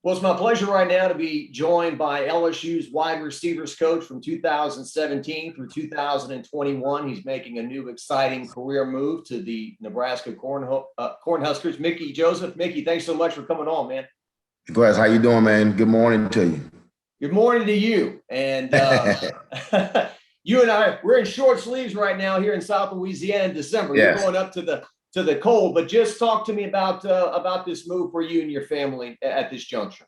Well, it's my pleasure right now to be joined by LSU's wide receivers coach from 2017 through 2021. He's making a new exciting career move to the Nebraska Cornhuskers. Mickey Joseph. Mickey, thanks so much for coming on, man. Glad, how you doing, man? Good morning to you. Good morning to you. And you and I, we're in short sleeves right now here in South Louisiana in December. You're Yes. going up to the cold, but just talk to me about this move for you and your family at this juncture.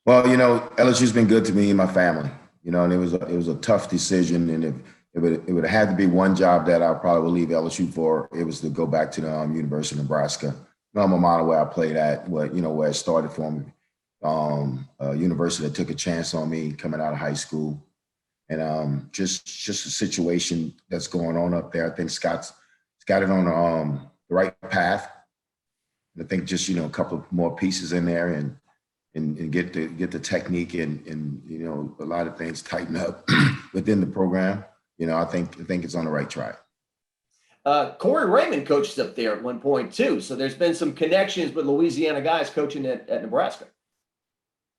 Well, LSU's been good to me and my family. And it was a tough decision, and it would have had to be one job that I probably would leave LSU for. It was to go back to the University of Nebraska, alma mater where I played at, where it started for me. A university that took a chance on me coming out of high school, and just a situation that's going on up there. I think Scott's got it on the right path. I think just a couple more pieces in there and get the technique and a lot of things tighten up within the program. I think it's on the right track. Corey Raymond coached up there at one point too, so there's been some connections with Louisiana guys coaching at Nebraska.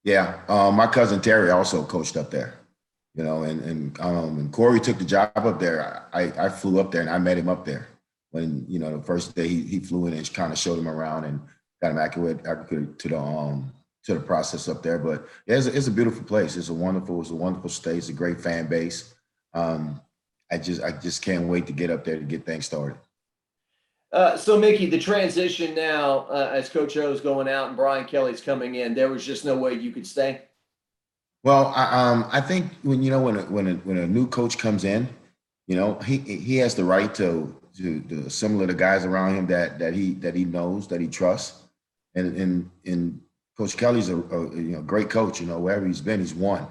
Yeah, my cousin Terry also coached up there. And Corey took the job up there. I flew up there and I met him up there when the first day he flew in and kind of showed him around and got him accurate to the process up there. But yeah, it's a beautiful place. It's a wonderful state. It's a great fan base. I just can't wait to get up there to get things started. So Mickey, the transition now as Coach O's going out and Brian Kelly's coming in, there was just no way you could stay. Well, I think when a new coach comes in, he has the right to assimilate the guys around him that he knows, that he trusts, and Coach Kelly's a great coach. Wherever he's been, he's won.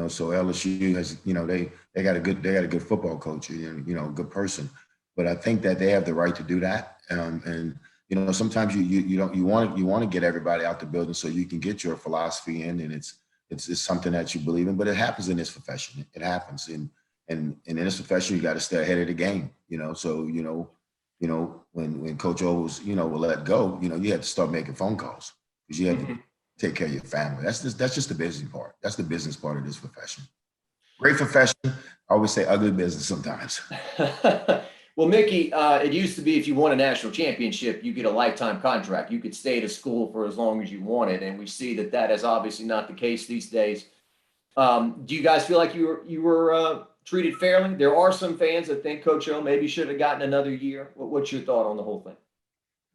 So LSU has they got a good football coach, good person. But I think that they have the right to do that. And sometimes you want to get everybody out the building so you can get your philosophy in, and it's something that you believe in. But it happens in this profession. It happens, and in this profession, you got to stay ahead of the game. So when Coach O was will let go, you had to start making phone calls because you had to take care of your family. That's just the business part. That's the business part of this profession. Great profession. I always say ugly business sometimes. Well, Mickey, it used to be if you won a national championship, you get a lifetime contract. You could stay at a school for as long as you wanted, and we see that is obviously not the case these days. Do you guys feel like you were treated fairly? There are some fans that think Coach O maybe should have gotten another year. What's your thought on the whole thing?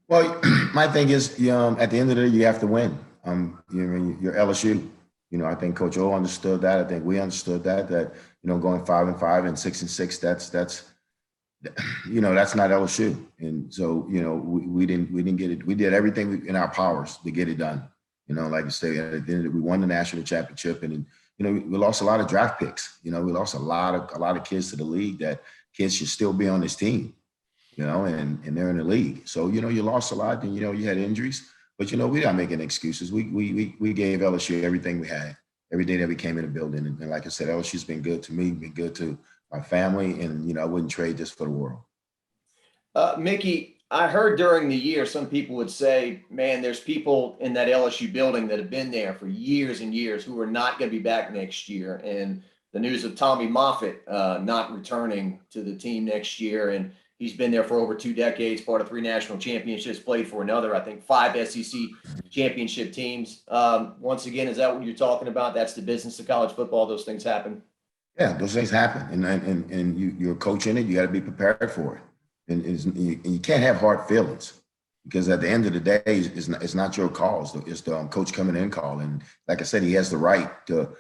Well, my thing is, at the end of the day, you have to win. You're LSU. I think Coach O understood that. I think we understood that going 5-5 and 6-6, that's not LSU. And so, we didn't get it. We did everything in our powers to get it done. Like I say, at the end, we won the national championship, and we lost a lot of draft picks. We lost a lot of kids to the league that kids should still be on this team. And they're in the league. So you lost a lot, and you had injuries. But we're not making excuses. We gave LSU everything we had every day that we came in the building. And like I said, LSU's been good to me, been good to my family, and I wouldn't trade this for the world. Mickey, I heard during the year some people would say, man, there's people in that LSU building that have been there for years and years who are not going to be back next year. And the news of Tommy Moffitt not returning to the team next year, and he's been there for over 2 decades, part of 3 national championships, played for another, I think, 5 SEC championship teams. Once again, is that what you're talking about? That's the business of college football. Those things happen. Yeah, those things happen, and you're coaching it. You got to be prepared for it, and you can't have hard feelings because at the end of the day, it's not your call. It's the coach coming in call, and like I said, he has the right to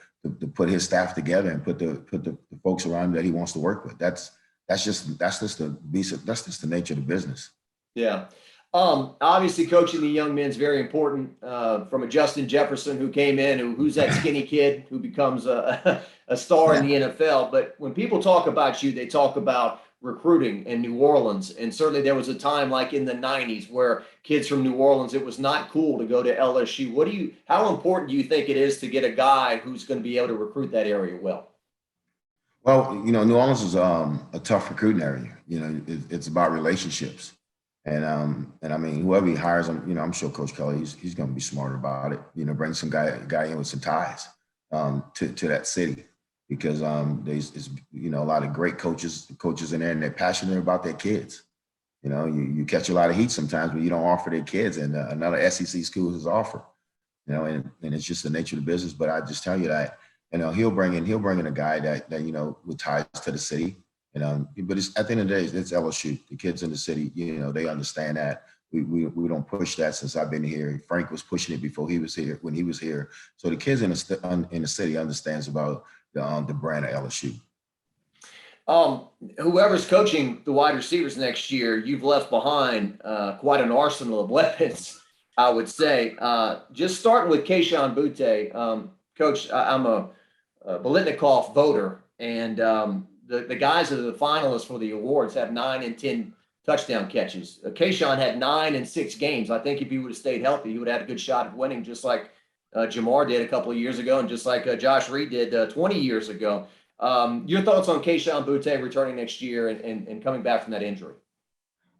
put his staff together and put the folks around him that he wants to work with. That's just the nature of the business. Yeah. Obviously, coaching the young men is very important. From a Justin Jefferson who came in, who's that skinny kid who becomes a star in the NFL. But when people talk about you, they talk about recruiting in New Orleans. And certainly there was a time like in the 90s where kids from New Orleans, it was not cool to go to LSU. How important do you think it is to get a guy who's going to be able to recruit that area well? Well, New Orleans is a tough recruiting area. It's about relationships. And I mean, whoever he hires him, I'm sure Coach Kelly, he's going to be smart about it. Bring some guy in with some ties to that city, because there's a lot of great coaches in there, and they're passionate about their kids. You catch a lot of heat sometimes when you don't offer their kids, and another SEC school has offered. And it's just the nature of the business. But I just tell you that, he'll bring in a guy that with ties to the city. But it's, at the end of the day, it's LSU. The kids in the city, they understand that. We don't push that since I've been here. Frank was pushing it before he was here, when he was here. So the kids in the city understands about the brand of LSU. Whoever's coaching the wide receivers next year, you've left behind quite an arsenal of weapons, I would say. Just starting with Kayshon Boutte, Coach, I'm a Biletnikoff voter, and the guys that are the finalists for the awards have 9 and 10 touchdown catches. Kayshon had 9 in 6 games. I think if he would have stayed healthy, he would have had a good shot at winning, just like Jamar did a couple of years ago, and just like Josh Reed did 20 years ago. Your thoughts on Kayshon Boutte returning next year and coming back from that injury?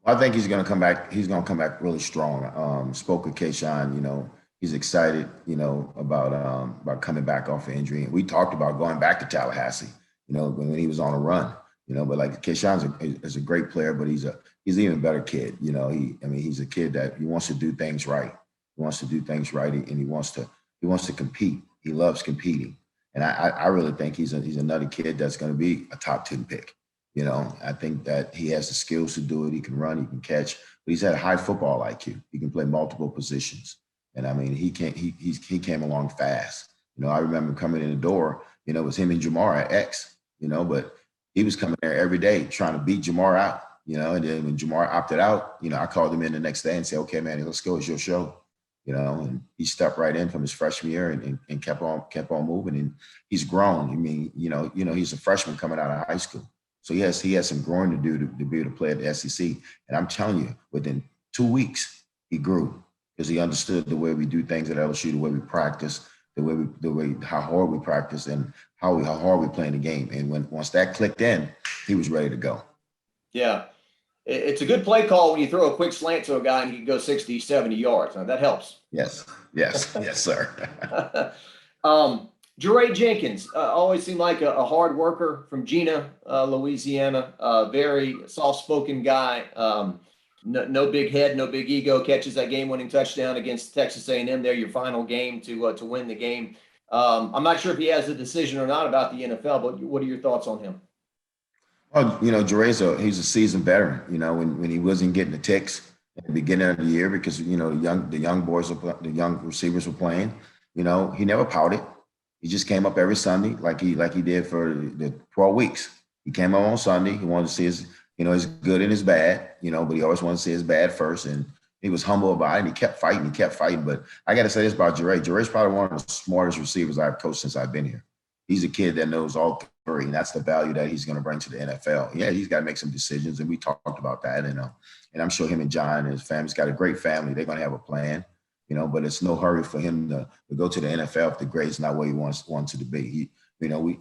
I think he's going to come back. He's going to come back really strong. Spoke with Kayshon. He's excited. About coming back off the injury. And we talked about going back to Tallahassee. When he was on a run. But like Kayshon is a great player, but he's an even better kid. He's a kid that he wants to do things right. He wants to do things right, and he wants to compete. He loves competing, and I really think he's another kid that's going to be a top 10 pick. I think that he has the skills to do it. He can run, he can catch, but he's had a high football IQ. He can play multiple positions. And I mean, he came along fast. I remember coming in the door, it was him and Jamar at X, but he was coming there every day trying to beat Jamar out, and then when Jamar opted out, I called him in the next day and said, okay, man, let's go. It's your show. And he stepped right in from his freshman year and kept on moving. And he's grown. He's a freshman coming out of high school. So yes, he has some growing to do to be able to play at the SEC. And I'm telling you, within 2 weeks, he grew because he understood the way we do things at LSU, the way we practice, how hard we practice, and how hard we play in the game. And once that clicked in, he was ready to go. Yeah. It's a good play call when you throw a quick slant to a guy and he can go 60, 70 yards. Now, that helps. Yes, sir. Jeray Jenkins always seemed like a hard worker from Gina, Louisiana. Very soft-spoken guy. No big head, no big ego. Catches that game-winning touchdown against Texas A&M. There, your final game to win the game. I'm not sure if he has a decision or not about the NFL, but what are your thoughts on him? Well, Jeray's he's a seasoned veteran. When he wasn't getting the ticks at the beginning of the year because the young receivers were playing. He never pouted. He just came up every Sunday like he did for the 12 weeks. He came up on Sunday. He wanted to see his good and his bad. But he always wanted to see his bad first, and he was humble about it. And he kept fighting. But I got to say this about Jeray. Jeray's probably one of the smartest receivers I've coached since I've been here. He's a kid that knows all three, and that's the value that he's going to bring to the NFL. Yeah, he's got to make some decisions, and we talked about that. And I'm sure him and John and his family's got a great family. They're going to have a plan, but it's no hurry for him to go to the NFL if the grade's not where he wants it to be.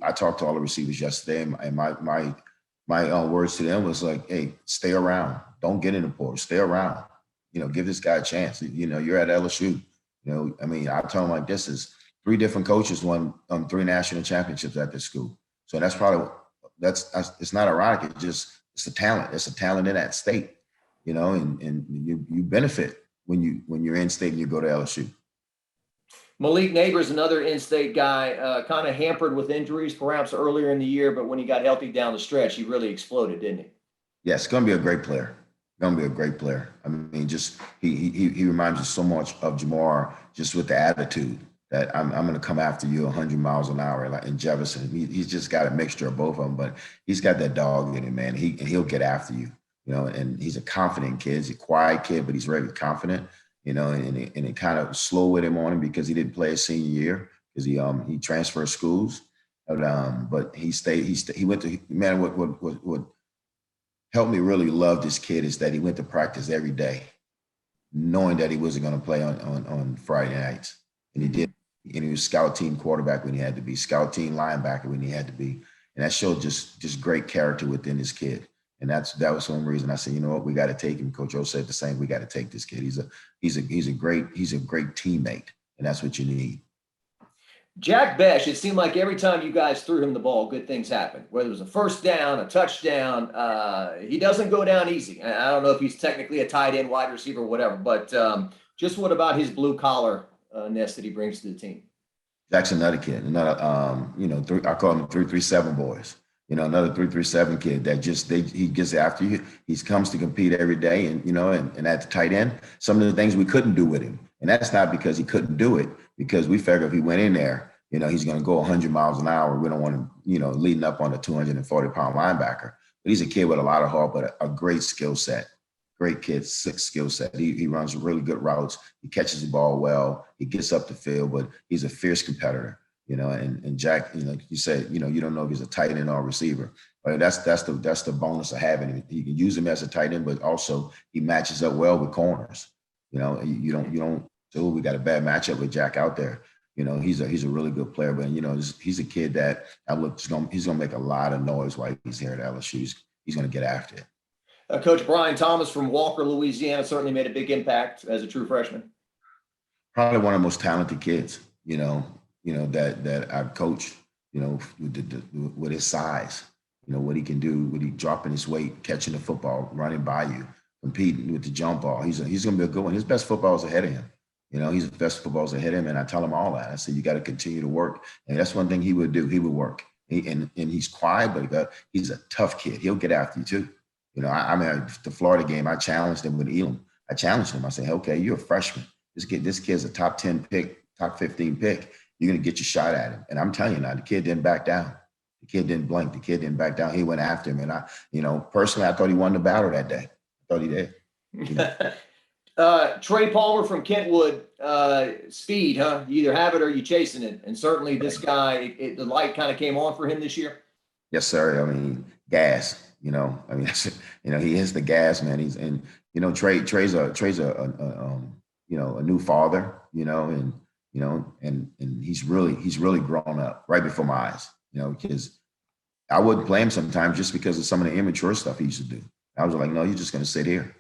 I talked to all the receivers yesterday, and my words to them was like, hey, stay around. Don't get in the portal. Stay around. Give this guy a chance. You're at LSU. I tell him like this is 3 different coaches won 3 national championships at this school. So that's it's not ironic. It's a talent. It's a talent in that state, and you benefit when you're in state and you go to LSU. Malik Neighbors, another in-state guy, kind of hampered with injuries perhaps earlier in the year, but when he got healthy down the stretch, he really exploded, didn't he? Yes, going to be a great player. Just he reminds me so much of Jamar, just with the attitude that I'm going to come after you 100 miles an hour, like in Jefferson. He's just got a mixture of both of them, but he's got that dog in him, man. He'll get after you, and he's a confident kid. He's a quiet kid, but he's very confident, and it kind of slow with him on him because he didn't play his senior year because he transferred schools, but he stayed. He went to, man. What helped me really love this kid is that he went to practice every day, knowing that he wasn't going to play on Friday nights, and he did. And he was scout team quarterback when he had to be, scout team linebacker when he had to be. And that showed just great character within this kid. And that was one reason I said, you know what, we got to take him. Coach O said the same. We got to take this kid. He's a great teammate, and that's what you need. Jack Besh, it seemed like every time you guys threw him the ball, good things happened. Whether it was a first down, a touchdown, he doesn't go down easy. I don't know if he's technically a tight end, wide receiver, whatever, but just what about his blue collar-ness that he brings to the team? Jack's another kid, another I call them 337 boys. Another 337 kid that he gets after you. He comes to compete every day, and at the tight end, some of the things we couldn't do with him, and that's not because he couldn't do it, because we figured if he went in there, he's going to go 100 miles an hour. We don't want him, leading up on a 240-pound linebacker. But he's a kid with a lot of heart, but a great skill set. Great kid, sick skill set. He runs really good routes. He catches the ball well. He gets up the field, but he's a fierce competitor. And Jack, you said, you don't know if he's a tight end or a receiver. But that's the bonus of having him. You can use him as a tight end, but also he matches up well with corners. We got a bad matchup with Jack out there. He's a really good player, but he's a kid that he's gonna make a lot of noise while he's here at LSU. He's gonna get after it. Coach Brian Thomas from Walker, Louisiana, certainly made a big impact as a true freshman. Probably one of the most talented kids, that I've coached, with his size, what he can do, what he dropping his weight, catching the football, running by you, competing with the jump ball. He's going to be a good one. His best football is ahead of him. His best football is ahead of him. And I tell him all that. I said, you got to continue to work. And that's one thing he would do. He would work. And he's quiet, but he's a tough kid. He'll get after you too. I mean, the Florida game, I challenged him with Elam. I challenged him. I said, okay, you're a freshman. This kid's a top 10 pick, top 15 pick. You're going to get your shot at him. And I'm telling you now, the kid didn't back down. The kid didn't blink. The kid didn't back down. He went after him. And personally, I thought he won the battle that day. I thought he did. Trey Palmer from Kentwood, speed, huh? You either have it or you're chasing it. And certainly this guy, the light kind of came on for him this year. Yes, sir. I mean, gas. He is the gas man. Trey's a new father. And he's really grown up right before my eyes. Because I wouldn't play him sometimes just because of some of the immature stuff he used to do. I was like, no, you're just going to sit here.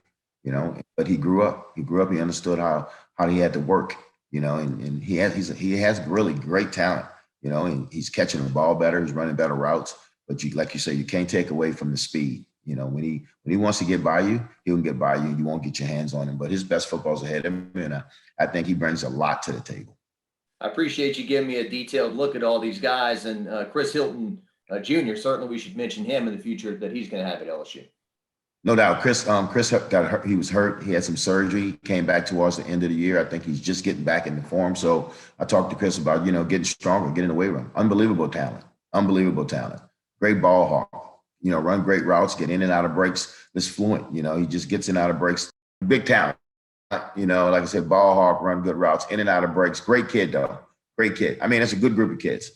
But he grew up. He understood how he had to work. And he has really great talent. And he's catching the ball better. He's running better routes. But like you say, you can't take away from the speed. When he wants to get by you, he'll get by you. You won't get your hands on him. But his best football's ahead of him, and I think he brings a lot to the table. I appreciate you giving me a detailed look at all these guys. And Chris Hilton Jr., certainly we should mention him in the future that he's going to have at LSU. No doubt. Chris got hurt. He was hurt. He had some surgery, came back towards the end of the year. I think he's just getting back into form. So I talked to Chris about, getting stronger, getting away from him. Unbelievable talent. Great ball hawk, run great routes, get in and out of breaks. It's fluent, he just gets in and out of breaks. Big talent, like I said, ball hawk, run good routes, in and out of breaks. Great kid, though. Great kid. I mean, it's a good group of kids.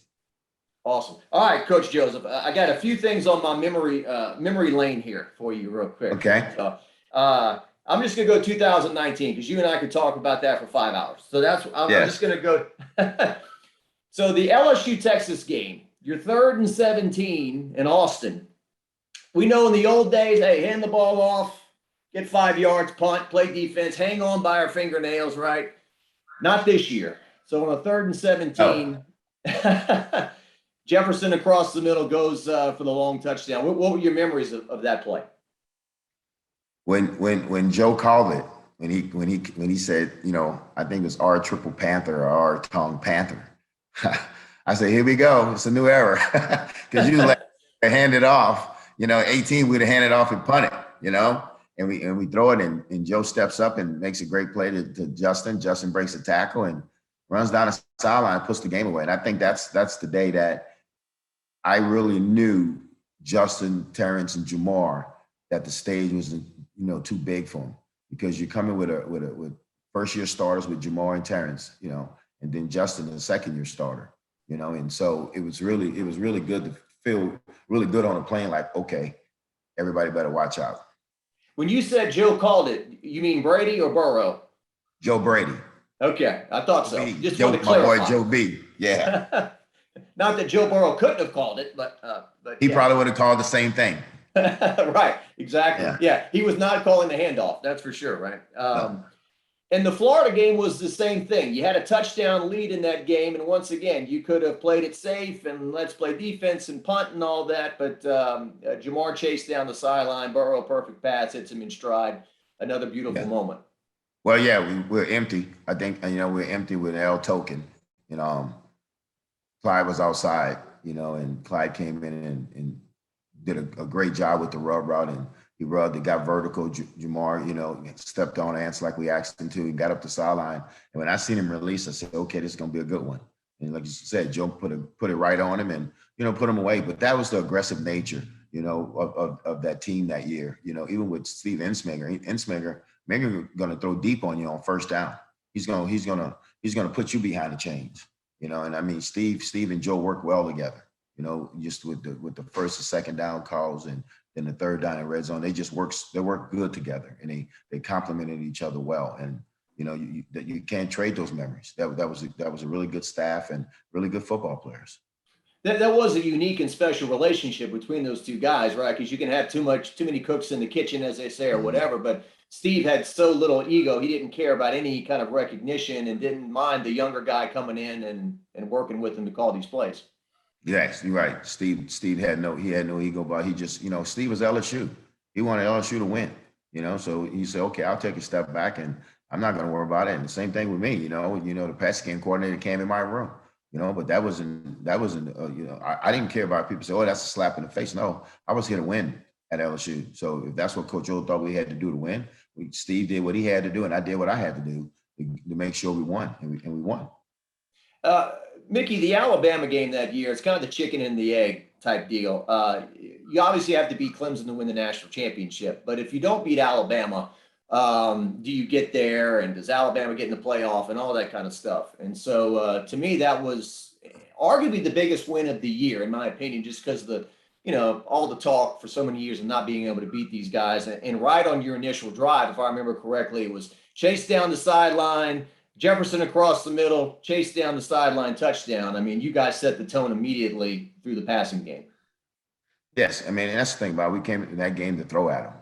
Awesome. All right, Coach Joseph, I got a few things on my memory lane here for you real quick. Okay. So, I'm just going to go 2019 because you and I could talk about that for 5 hours. So I'm just going to go. So the LSU Texas game, your 3rd and 17 in Austin. We know in the old days, hey, hand the ball off, get 5 yards, punt, play defense, hang on by our fingernails, right? Not this year. So on a 3rd and 17, Jefferson across the middle goes for the long touchdown. What were your memories of that play? When Joe called it, when he said, I think it was R triple Panther or R tongue Panther. I said, here we go. It's a new era. Because you hand it off, 18, we'd have handed off and punt it, and we throw it and Joe steps up and makes a great play to Justin. Justin breaks the tackle and runs down the sideline and puts the game away. And I think that's the day that I really knew Justin, Terrence, and Jamar that the stage was, too big for him, because you're coming with first year starters with Jamar and Terrence, and then Justin, the 2nd-year starter. And so it was really good to feel really good on the plane. Like, okay, everybody better watch out. When you said Joe called it, you mean Brady or Burrow? Joe Brady. Okay, I thought so. Just Joe, wanted to clarify. my boy Joe B. Yeah. Not that Joe Burrow couldn't have called it, but he probably would have called the same thing. Right, exactly. Yeah. Yeah, he was not calling the handoff, that's for sure, right? No. And the Florida game was the same thing. You had a touchdown lead in that game, and once again, you could have played it safe and let's play defense and punt and all that. But Jamar chased down the sideline, Burrow perfect pass, hits him in stride. Another beautiful Yeah. moment. Well, yeah, we're empty. I think, we're empty with L token. You know, Clyde was outside, and Clyde came in and did a great job with the rub route, and he rubbed it, got vertical. Jamar, stepped on ants like we asked him to, and got up the sideline. And when I seen him release, I said, okay, this is gonna be a good one. And like you said, Joe put it right on him and put him away. But that was the aggressive nature, of that team that year. Even with Steve Ensminger gonna throw deep on you on first down. He's gonna put you behind the chains. And I mean, Steve and Joe work well together. Just with the first and second down calls, and then the third down in red zone, they work good together, and they complemented each other well. And you can't trade those memories. That was a really good staff and really good football players. That was a unique and special relationship between those two guys, right? Because you can have too many cooks in the kitchen, as they say, or whatever. But Steve had so little ego; he didn't care about any kind of recognition and didn't mind the younger guy coming in and working with him to call these plays. Yes, you're right. Steve had no ego, but he just, Steve was LSU. He wanted LSU to win, so he said, okay, I'll take a step back and I'm not going to worry about it. And the same thing with me, the pass game coordinator came in my room, but that wasn't, I didn't care about people say, oh, that's a slap in the face. No, I was here to win at LSU. So if that's what Coach O thought we had to do to win, Steve did what he had to do, and I did what I had to do to make sure we won, and we won. Mickey, the Alabama game that year, it's kind of the chicken and the egg type deal. You obviously have to beat Clemson to win the national championship, but if you don't beat Alabama, do you get there, and does Alabama get in the playoff and all that kind of stuff? And so to me, that was arguably the biggest win of the year, in my opinion, just because all the talk for so many years of not being able to beat these guys. And right on your initial drive, if I remember correctly, it was chase down the sideline, Jefferson across the middle, chase down the sideline, touchdown. I mean, you guys set the tone immediately through the passing game. Yes, I mean, that's the thing about it. We came in that game to throw at them.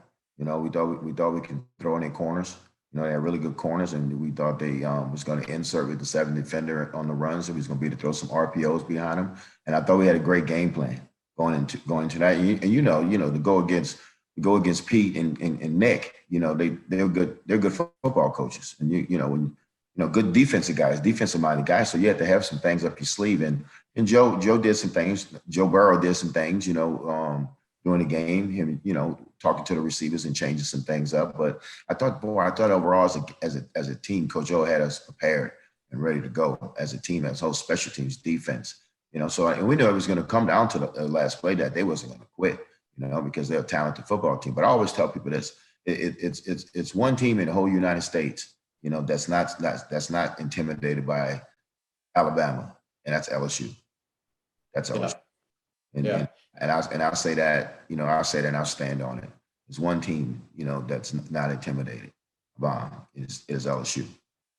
We thought we could throw in their corners. They had really good corners, and we thought they was going to insert with the 7 defender on the run, so he was going to be able to throw some RPOs behind him. And I thought we had a great game plan going into that. And to go against Pete and Nick, they're good. They're good football coaches, and when good defensive minded guys. So you have to have some things up your sleeve. And Joe did some things. Joe Burrow did some things, during the game, him, talking to the receivers and changing some things up. But I thought overall as a team, Coach O had us prepared and ready to go as a team, as whole special teams defense. So and we knew it was going to come down to the last play that they wasn't going to quit, because they're a talented football team. But I always tell people this: it's one team in the whole United States, that's not intimidated by Alabama, and that's LSU. That's LSU. And I'll say that, I'll say that and I'll stand on it. There's one team, that's not intimidated by is LSU.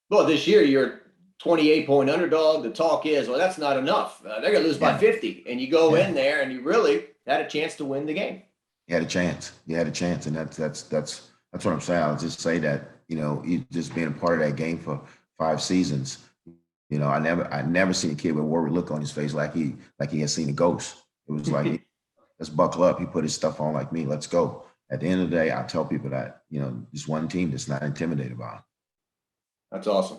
Well, this year you're 28-point underdog. The talk is, well, that's not enough. They're going to lose by 50. And you go in there and you really had a chance to win the game. You had a chance. And that's what I'm saying. I'll just say that, just being a part of that game for 5 seasons, I never seen a kid with a worried look on his face like he had seen a ghost. It was like, let's buckle up. He put his stuff on like me. Let's go. At the end of the day, I tell people that, just one team that's not intimidated by it. That's awesome.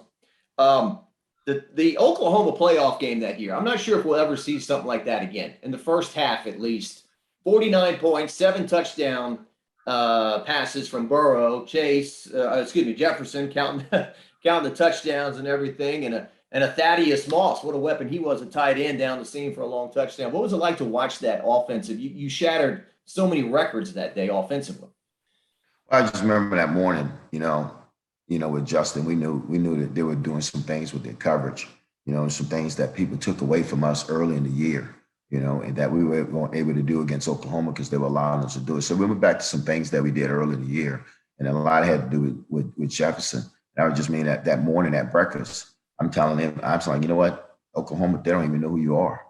The Oklahoma playoff game that year, I'm not sure if we'll ever see something like that again. In the first half, at least, 49 points, 7 touchdown passes from Burrow, Jefferson, counting the touchdowns and everything, and a Thaddeus Moss. What a weapon he was, a tight end down the seam for a long touchdown. What was it like to watch that offensive? You shattered so many records that day offensively. I just remember that morning, with Justin, we knew that they were doing some things with their coverage, some things that people took away from us early in the year, and that we weren't able to do against Oklahoma because they were allowing us to do it. So we went back to some things that we did early in the year, and a lot had to do with Jefferson. And I would just mean that morning at breakfast, I'm telling him, you know what, Oklahoma, they don't even know who you are.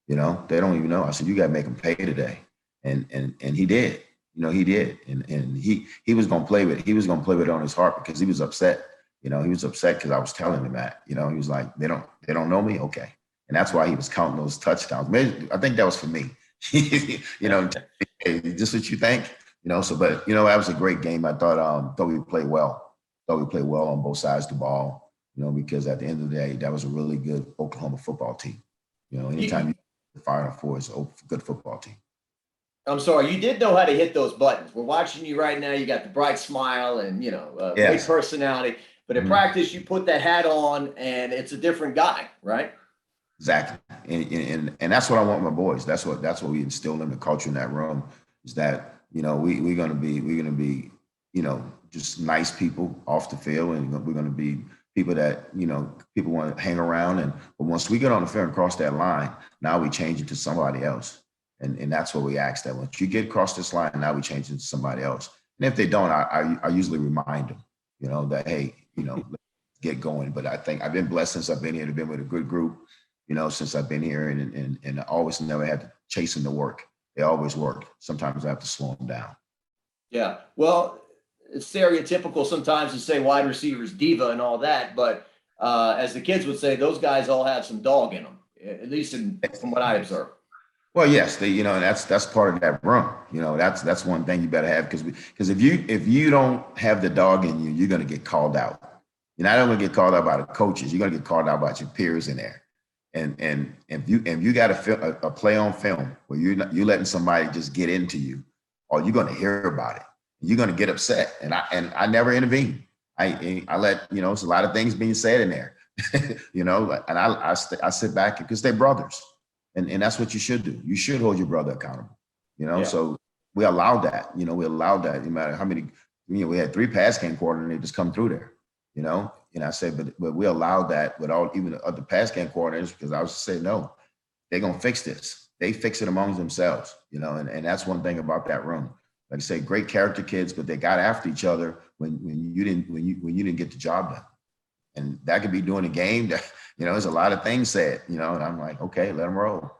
They don't even know. I said, you got to make them pay today. And he did. He did, and he was gonna play with it on his heart because he was upset. He was upset because I was telling him that. He was like, they don't know me, okay, and that's why he was counting those touchdowns. Maybe, I think that was for me. Hey, just what you think, So, but that was a great game. I thought we played well. Thought we played well on both sides of the ball. Because at the end of the day, that was a really good Oklahoma football team. Anytime you Final Four is a good football team. I'm sorry, you did know how to hit those buttons. We're watching you right now. You got the bright smile and, great Yes. personality. But in practice, you put that hat on and it's a different guy, right? Exactly. And that's what I want my boys. That's what we instill in the culture in that room is that, we're gonna be, just nice people off the field, and we're gonna be people that, people want to hang around. But once we get on the field and cross that line, now we change it to somebody else. And that's what we ask, that once you get across this line, now we change it to somebody else. And if they don't, I usually remind them, that, hey, let's get going. But I think I've been blessed since I've been here to be with a good group, since I've been here, and I always never had to chase them to work. They always work. Sometimes I have to slow them down. Yeah. Well, it's stereotypical sometimes to say wide receivers diva and all that, but as the kids would say, those guys all have some dog in them, at least from what I observe. Well, yes, and that's part of that run. That's one thing you better have, because if you don't have the dog in you, you're going to get called out. You're not only going to get called out by the coaches, you're going to get called out by your peers in there. And if you got a play on film where you're letting somebody just get into you, or you're going to hear about it, you're going to get upset. And I never intervene. I let it's a lot of things being said in there, and I sit back because they're brothers. And that's what you should do. You should hold your brother accountable, So we allowed that, we allowed that no matter how many, we had 3 pass game coordinators come through there, and I said, but we allowed that without even the other pass game coordinators, because I was saying, no, they're going to fix this. They fix it among themselves, and that's one thing about that room. Like I say, great character kids, but they got after each other when you didn't get the job done. And that could be during a game that, there's a lot of things said, and I'm like, okay, let them roll.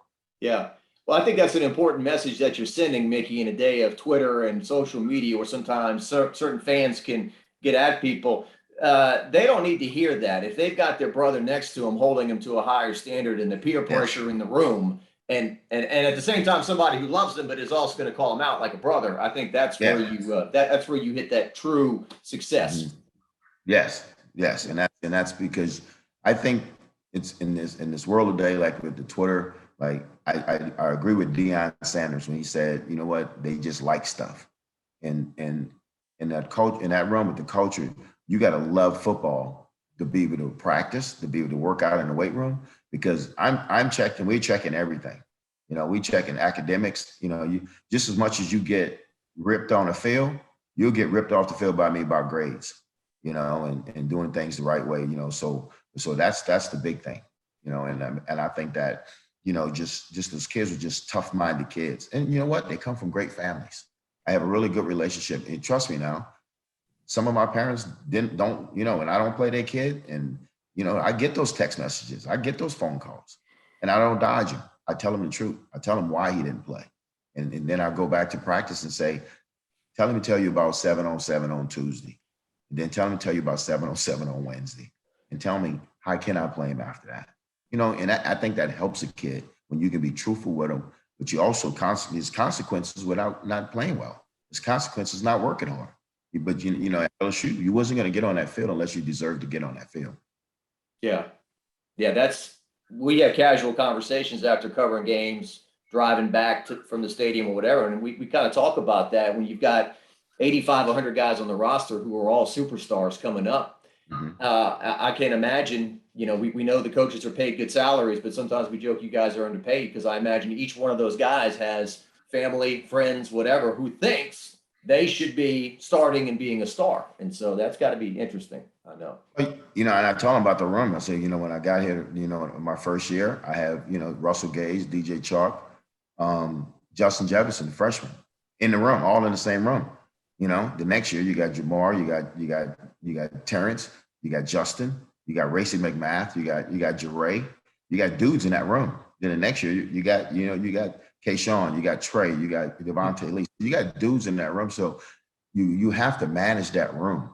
Yeah. Well, I think that's an important message that you're sending, Mickey, in a day of Twitter and social media where sometimes certain fans can get at people. They don't need to hear that. If they've got their brother next to them, holding them to a higher standard and the peer pressure in the room, and at the same time, somebody who loves them but is also going to call them out like a brother, I think that's where you that's where you hit that true success. Mm-hmm. Yes, and that's because I think it's in this world today, like with the Twitter, like I agree with Deion Sanders when he said, you know what, they just like stuff, and in that coach in that room with the culture, you got to love football to be able to practice, to be able to work out in the weight room, because we're checking everything, we checking academics, you just as much as you get ripped on the field, you'll get ripped off the field by me about grades. And doing things the right way, so that's the big thing, and I think that, just those kids are just tough-minded kids. And you know what? They come from great families. I have a really good relationship. And trust me now, some of my parents don't, and I don't play their kid. And, I get those text messages. I get those phone calls, and I don't dodge them. I tell them the truth. I tell them why he didn't play. And then I go back to practice and say, tell him to tell you about 7-on-7 on Tuesday. And then tell you about 7-on-7 on Wednesday, and tell me how can I play him after that? And I think that helps a kid when you can be truthful with him, but you also there's consequences without not playing well. There's consequences not working hard. But at LSU, you wasn't going to get on that field unless you deserved to get on that field. Yeah. We have casual conversations after covering games, driving back from the stadium or whatever, and we kind of talk about that when you've got 85, 100 guys on the roster who are all superstars coming up. Mm-hmm. I can't imagine, we know the coaches are paid good salaries, but sometimes we joke you guys are underpaid, because I imagine each one of those guys has family, friends, whatever, who thinks they should be starting and being a star. And so that's got to be interesting. I know. And I told him about the room. I said, when I got here, my first year, I have, Russell Gage, DJ Chalk, Justin Jefferson, freshman, in the room, all in the same room. The next year you got Jamar, you got Terrence, you got Justin, you got Racey McMath, you got Jeray, you got dudes in that room. Then the next year you got Kayshawn, you got Trey, you got Devontae Lee. You got dudes in that room. So you have to manage that room.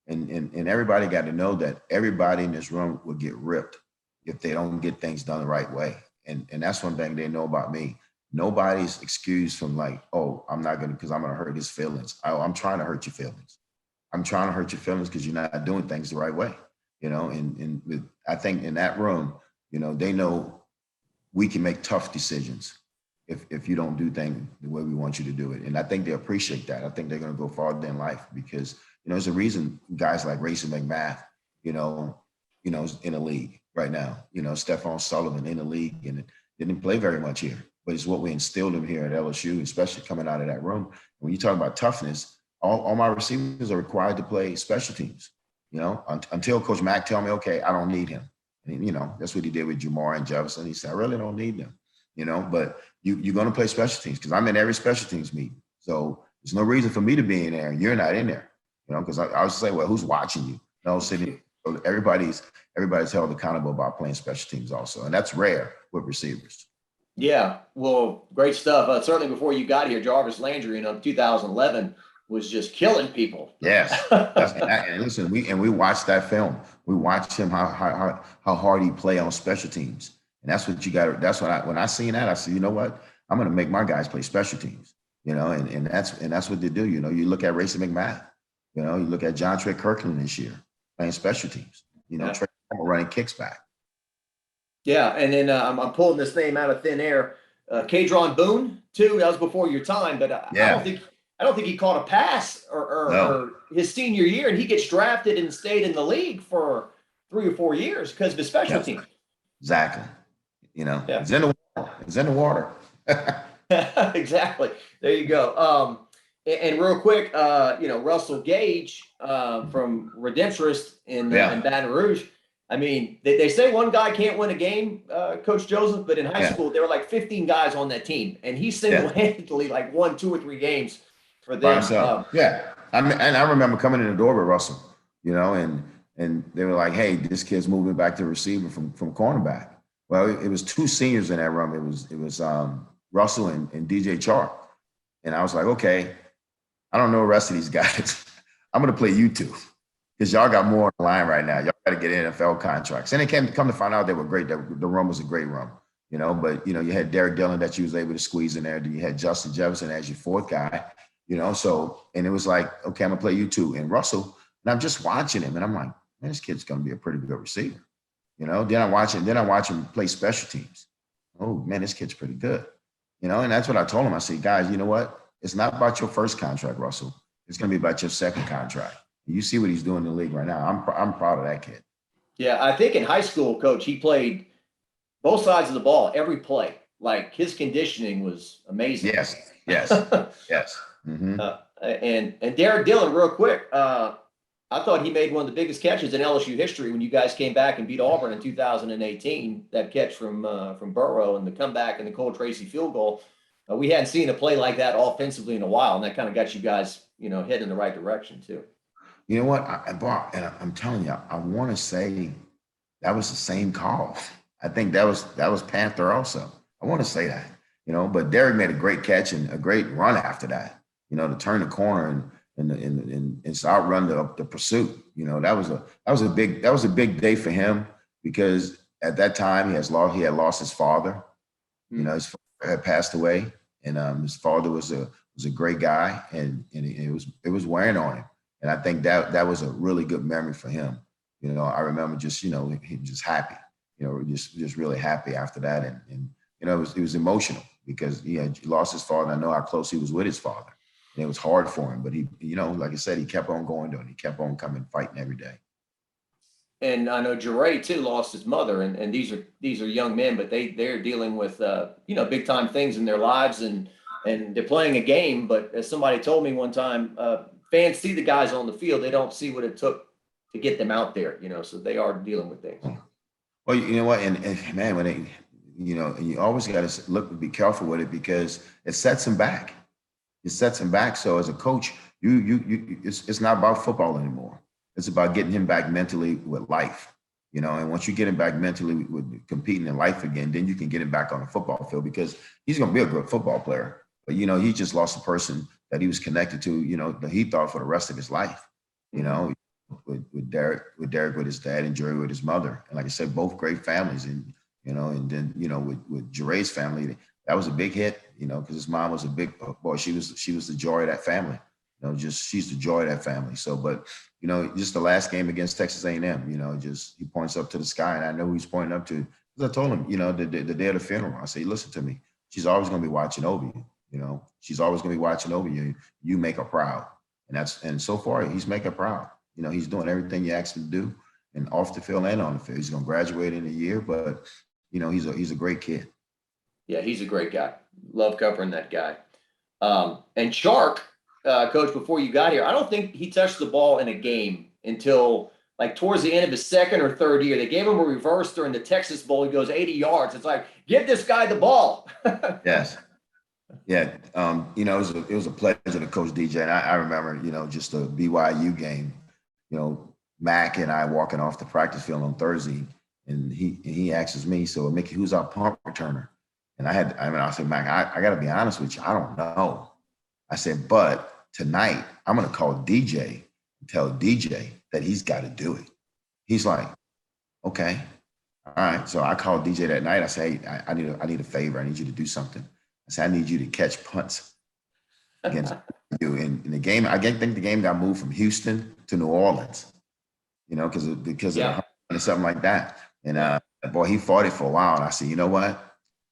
And everybody got to know that everybody in this room will get ripped if they don't get things done the right way. And that's one thing they know about me. Nobody's excused from like, oh, I'm not gonna, because I'm gonna hurt his feelings. I'm trying to hurt your feelings. I'm trying to hurt your feelings because you're not doing things the right way. I think in that room, they know we can make tough decisions if you don't do things the way we want you to do it. And I think they appreciate that. I think they're going to go farther in life because, there's a reason guys like Racing McMath, is in the league right now. Stephon Sullivan in the league and didn't play very much here, but it's what we instilled him here at LSU, especially coming out of that room. When you talk about toughness, all my receivers are required to play special teams, until Coach Mack tell me, okay, I don't need him. And, that's what he did with Jamar and Jefferson. He said, I really don't need them, but you're going to play special teams because I'm in every special teams meeting. So there's no reason for me to be in there and you're not in there, because I would say, well, who's watching you? Sitting. So everybody's held accountable about playing special teams also. And that's rare with receivers. Yeah, well, great stuff. Certainly before you got here, Jarvis Landry in 2011 was just killing people. Yes. And listen, we watched that film. We watched him how hard he play on special teams. And that's what you got. That's what when I seen that, I said, you know what? I'm going to make my guys play special teams. And that's what they do. You look at Racing McMath. You look at John Trey Kirkland this year playing special teams. Trey running kicks back. Yeah, and then I'm pulling this name out of thin air. Kadron Boone too. That was before your time, but I don't think he caught a pass or his senior year, and he gets drafted and stayed in the league for 3 or 4 years because of his special team. Exactly. It's in the water. It's in the water. Exactly. There you go. And real quick, Russell Gage from Redemptorist in Baton Rouge. I mean, they say one guy can't win a game, Coach Joseph, but in high school, there were like 15 guys on that team, and he single-handedly won 2 or 3 games for them. I remember coming in the door with Russell, and they were like, hey, this kid's moving back to receiver from cornerback. Well, it was 2 seniors in that room. It was Russell and DJ Chark. And I was like, okay, I don't know the rest of these guys. I'm going to play you 2 because y'all got more on the line right now. Y'all got to get NFL contracts. And it come to find out they were great. The room was a great room, but, you had Derek Dillon that you was able to squeeze in there. Then you had Justin Jefferson as your 4th guy, so, and it was like, okay, I'm going to play you 2. And Russell, and I'm just watching him and I'm like, man, this kid's going to be a pretty good receiver. Then I watch him play special teams. Oh man, this kid's pretty good. And that's what I told him. I said, guys, you know what? It's not about your first contract, Russell. It's going to be about your second contract. You see what he's doing in the league right now. I'm proud of that kid. Yeah, I think in high school, Coach, he played both sides of the ball every play. Like his conditioning was amazing. Yes. Mm-hmm. And Derek Dillon, real quick. I thought he made one of the biggest catches in LSU history when you guys came back and beat Auburn in 2018. That catch from Burrow and the comeback and the Cole Tracy field goal. We hadn't seen a play like that offensively in a while, and that kind of got you guys, heading in the right direction too. You know what, I'm telling you, I want to say that was the same call. I think that was Panther also. I want to say that, but Derek made a great catch and a great run after that, to turn the corner and so outrun the pursuit. That was a big day for him because at that time he had lost his father. His father had passed away, and his father was a great guy, and it was wearing on him. And I think that was a really good memory for him. I remember just he was just happy, just really happy after that, and it was emotional because he had lost his father. I know how close he was with his father. And it was hard for him, but he, like I said, he kept on going doing. He kept on coming, fighting every day. And I know Jeray too lost his mother, and these are young men, but they're dealing with big time things in their lives, and they're playing a game. But as somebody told me one time, fans see the guys on the field, they don't see what it took to get them out there. So they are dealing with things. Well, you know what, and man, when they, you always got to be careful with it because it sets them back. It sets him back. So as a coach, it's not about football anymore. It's about getting him back mentally with life. And once you get him back mentally with competing in life again, then you can get him back on the football field because he's going to be a good football player. But, he just lost a person that he was connected to, that he thought for the rest of his life, with Derek with his dad and Jerry with his mother. And like I said, both great families. And, and then, with Jeray's family, that was a big hit, because his mom was a big boy. She was the joy of that family. She's the joy of that family. So, but, just the last game against Texas A&M, he points up to the sky, and I know who he's pointing up to. Because I told him, the day of the funeral, I say, listen to me. She's always going to be watching over you. She's always going to be watching over you. You make her proud. And so far, he's making her proud. He's doing everything you asked him to do, and off the field and on the field. He's going to graduate in a year, but, he's a great kid. Yeah, he's a great guy. Love covering that guy. And Shark, Coach, before you got here, I don't think he touched the ball in a game until like towards the end of his second or third year. They gave him a reverse during the Texas Bowl. He goes 80 yards. It's like, give this guy the ball. Yes. Yeah. It was a pleasure to coach DJ. And I remember, just the BYU game, Mac and I walking off the practice field on Thursday, and he asks me, so Mickey, who's our punt returner? And I said, Mac, I got to be honest with you. I don't know. I said, but tonight I'm going to call DJ and tell DJ that he's got to do it. He's like, okay. All right. So I called DJ that night. I say, hey, I need a favor. I need you to do something. I said, I need you to catch punts against you. In the game, I think the game got moved from Houston to New Orleans, because of something like that. And boy, he fought it for a while. And I said, you know what?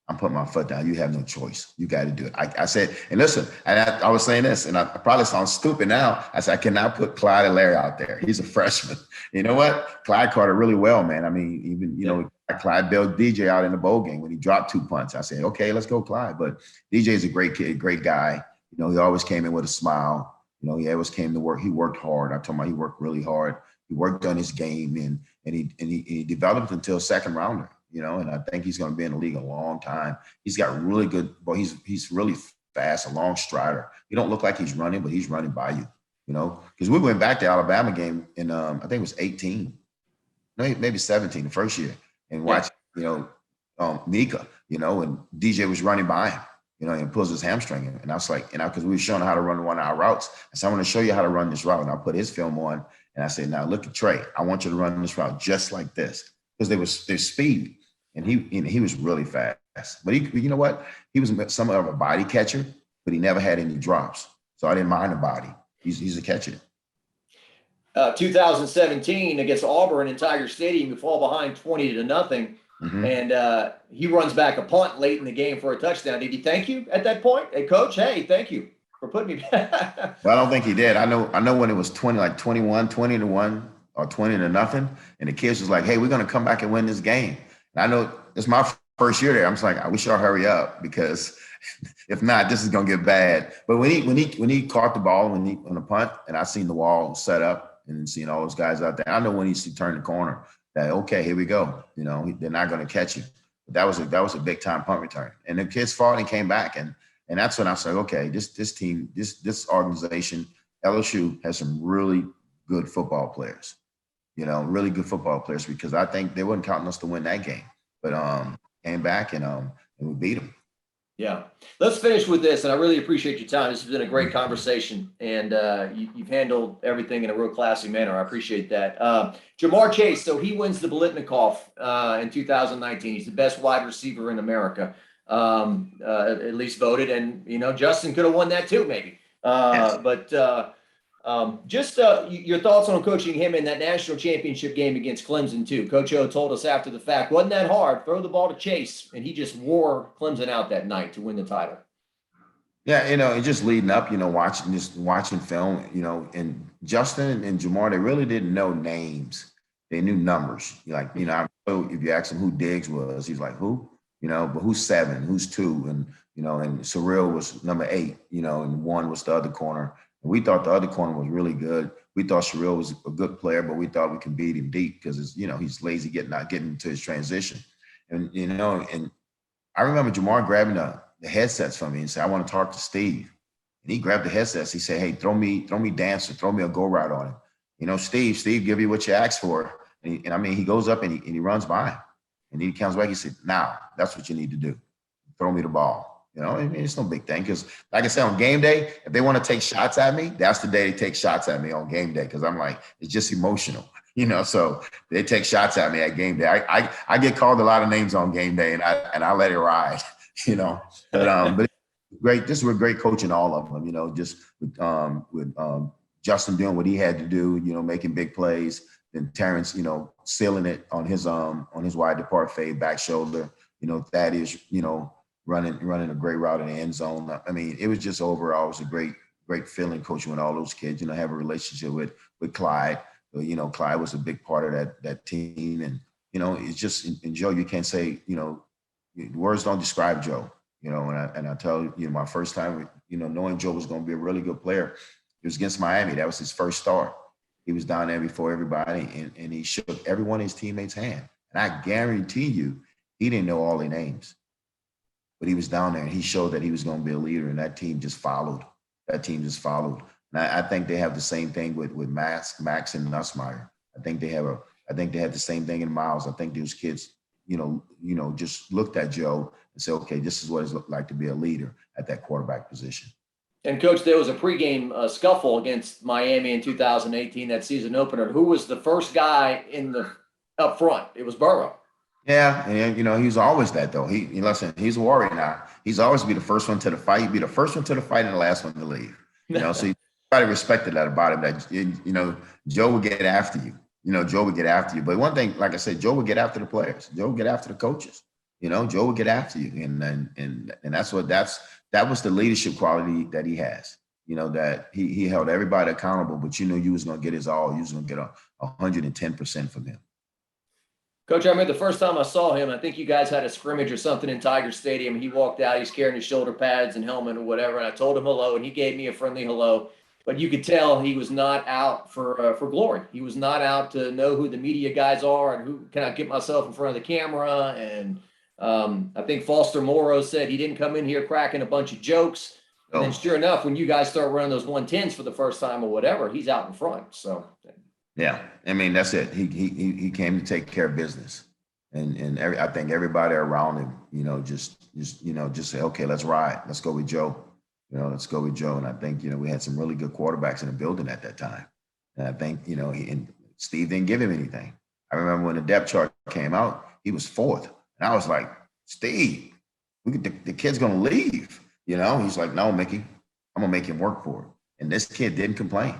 I'm putting my foot down. You have no choice. You got to do it. I said, and listen, and I was saying this, and I probably sound stupid now. I said, I cannot put Clyde and Larry out there. He's a freshman. You know what? Clyde caught it really well, man. I mean, even, Clyde bailed DJ out in the bowl game when he dropped 2 punts. I said, okay, let's go, Clyde. But DJ is a great kid, great guy. He always came in with a smile. He always came to work. He worked hard. I told him he worked really hard. He worked on his game, and he developed until a second rounder. And I think he's going to be in the league a long time. He's got really good, he's really fast, a long strider. He don't look like he's running, but he's running by you, because we went back to the Alabama game in, I think it was 18, no, maybe 17, the first year, and watched, Mika, and DJ was running by him, and pulls his hamstring in. And I was like, because we were showing how to run one of our routes. I said, I want to show you how to run this route. And I put his film on, and I said, now look at Trey. I want you to run this route just like this, because there's speed. And he was really fast. But you know what? He was somewhat of a body catcher, but he never had any drops. So I didn't mind the body. He's a catcher. 2017 against Auburn in Tiger Stadium, you fall behind 20-0, and he runs back a punt late in the game for a touchdown. Did he thank you at that point? Hey, Coach, hey, thank you for putting me back. Well, I don't think he did. I know when it was 20-1, or 20-0, and the kids was like, hey, we're going to come back and win this game. And I know it's my first year there. I'm just like, we should hurry up, because if not, this is gonna get bad. But when he caught the ball on the punt, and I seen the wall set up and seen all those guys out there, I know when he turned the corner that, okay, here we go. They're not gonna catch him. But that was a big time punt return, and the kids fought and came back, and that's when I was like, okay, this team, this organization, LSU has some really good football players. Really good football players, because I think they wasn't counting us to win that game, but came back and we beat them. Yeah. Let's finish with this, and I really appreciate your time. This has been a great conversation, and you've handled everything in a real classy manner. I appreciate that. Ja'Marr Chase, so he wins the Biletnikoff in 2019. He's the best wide receiver in America, at least voted, and Justin could have won that too, maybe. Yes. But just your thoughts on coaching him in that national championship game against Clemson too. Coach O told us after the fact, wasn't that hard? Throw the ball to Chase, and he just wore Clemson out that night to win the title. Yeah, and just leading up, watching film, and Justin and Ja'Marr, they really didn't know names. They knew numbers. If you ask him who Diggs was, he's like, who? But who's 7? Who's 2? And Surreal was number 8, and 1 was the other corner. We thought the other corner was really good. We thought Sherrill was a good player, but we thought we could beat him deep because he's lazy getting to his transition. And and I remember Ja'Marr grabbing the headsets from me and said, I want to talk to Steve. And he grabbed the headsets. He said, hey, throw me Dancer, throw me a go route on him. Steve give you what you asked for. And I mean, he goes up and he runs by him. And he comes back, he said, now, that's what you need to do. Throw me the ball. You know, I mean, it's no big thing. Because like I said, on game day, if they want to take shots at me, that's the day they take shots at me on game day. Because I'm like, it's just emotional. You know, so they take shots at me at game day. I get called a lot of names on game day, and I let it ride. You know, but great. This was great coaching all of them. You know, just with Justin doing what he had to do. You know, making big plays. Then Terrence, you know, sealing it on his wide depart fade back shoulder. You know, that is, you know, running a great route in the end zone. I mean, it was just overall, it was a great feeling coaching with all those kids. You know, have a relationship with Clyde. You know, Clyde was a big part of that team. And, you know, it's just, in Joe, you can't say, you know, words don't describe Joe, you know, and I tell you, my first time, you know, knowing Joe was going to be a really good player, it was against Miami. That was his first start. He was down there before everybody, and he shook every one of his teammates' hand. And I guarantee you, he didn't know all their names, but he was down there and he showed that he was going to be a leader, and that team just followed. And I think they have the same thing with Max and Nussmeier. I think they had the same thing in Miles. I think those kids, you know, just looked at Joe and said, okay, this is what it's looked like to be a leader at that quarterback position. And Coach, there was a pregame scuffle against Miami in 2018, that season opener. Who was the first guy up front? It was Burrow. Yeah, and you know, he's always that though. Listen, he's a warrior now. He's always be the first one to the fight. He'd be the first one to the fight and the last one to leave. You know, so everybody respected that about him. That, you know, Joe would get after you. You know, Joe would get after you. But one thing, like I said, Joe would get after the players. Joe would get after the coaches. You know, Joe would get after you, and that was the leadership quality that he has. You know, that he held everybody accountable, but you know you was gonna get his all. You was gonna get 110% from him. Coach, I remember the first time I saw him, I think you guys had a scrimmage or something in Tiger Stadium. He walked out, he's carrying his shoulder pads and helmet or whatever, and I told him hello, and he gave me a friendly hello. But you could tell he was not out for glory. He was not out to know who the media guys are and who can I get myself in front of the camera. And I think Foster Morrow said he didn't come in here cracking a bunch of jokes. And then sure enough, when you guys start running those 110s for the first time or whatever, he's out in front. So yeah, I mean, that's it. He came to take care of business, and I think everybody around him, you know, just say, okay, let's ride, let's go with Joe, you know, let's go with Joe. And I think, you know, we had some really good quarterbacks in the building at that time, and I think, you know, and Steve didn't give him anything. I remember when the depth chart came out, he was fourth, and I was like, Steve, the kid's gonna leave, you know. He's like, no, Mickey, I'm gonna make him work for it, and this kid didn't complain.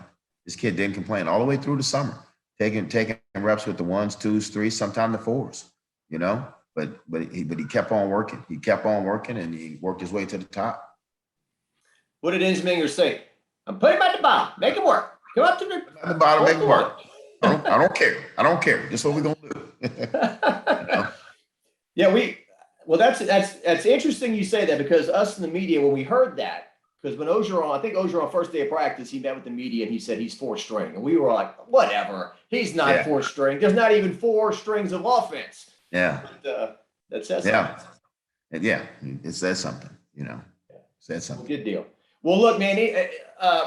This kid didn't complain all the way through the summer, taking reps with the 1s, 2s, 3s, sometimes the 4s, you know. But he kept on working. He kept on working, and he worked his way to the top. What did Insminger say? I'm putting him at the bottom. Make him work. Come up to the bottom, make him work. I don't care. I don't care. This is what we're gonna do. You know? Yeah, well, that's interesting you say that, because us in the media, when we heard that. Because when I think Ogeron, first day of practice, he met with the media and he said he's fourth string. And we were like, whatever. He's not fourth string. There's not even 4 strings of offense. Yeah. But, that says something. Yeah, it says something, you know. It says something. Well, good deal. Well, look, man,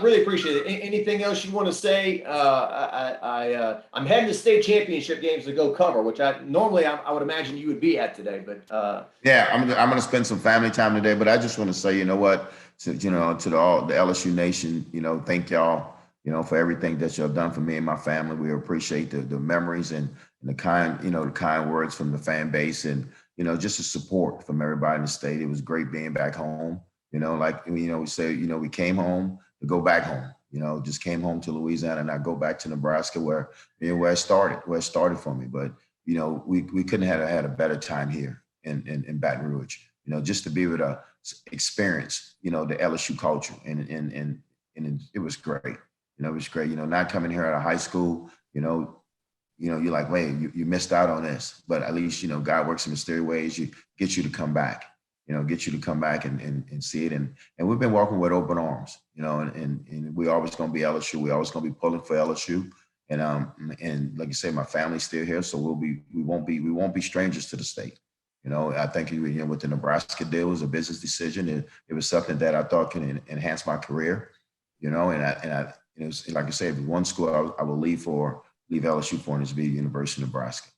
really appreciate it. Anything else you want to say? I'm heading to state championship games to go cover, which I would imagine you would be at today. But yeah, I'm going to spend some family time today. But I just want to say, you know what? To the LSU Nation, you know, thank y'all, you know, for everything that y'all done for me and my family. We appreciate the memories and the kind words from the fan base, and, you know, just the support from everybody in the state. It was great being back home. You know, like, you know, we say, you know, we came home to go back home, you know, just came home to Louisiana, and I go back to Nebraska where it started for me. But, you know, we couldn't have had a better time here in Baton Rouge, you know, just to be able to experience, you know, the LSU culture. And it was great. You know, it was great, you know, not coming here out of high school, you know, you're like, wait, you missed out on this. But at least, you know, God works in mysterious ways. Get you to come back. You know, get you to come back and see it. And we've been walking with open arms, you know, and we're always going to be LSU. We're always going to be pulling for LSU. And like you say, my family's still here. So we won't be strangers to the state. You know, I think, you know, with the Nebraska deal, it was a business decision. It was something that I thought can enhance my career, you know, and it was, like I said, one school I will leave for leave LSU for to be University of Nebraska.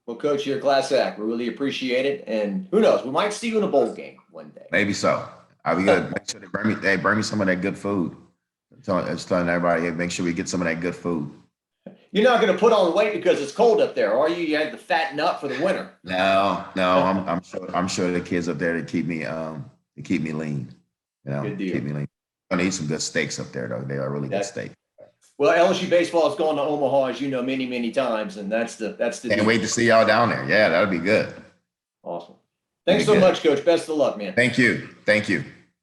Well, Coach, you're a class act. We really appreciate it. And who knows, we might see you in a bowl game one day. Maybe so. I'll be good. Make sure they bring me some of that good food. It's telling everybody, hey, make sure we get some of that good food. You're not going to put on weight because it's cold up there, are you? You have to fatten up for the winter. No. I'm sure the kids up there to keep me lean. You know, Good deal. keep me lean. I'm gonna eat some good steaks up there though. They are really good steak. Well, LSU baseball has gone to Omaha, as you know, many, many times, and that's the Can't wait to see y'all down there. Yeah, that'll be good. Awesome. Thanks so much, Coach. Best of luck, man. Thank you.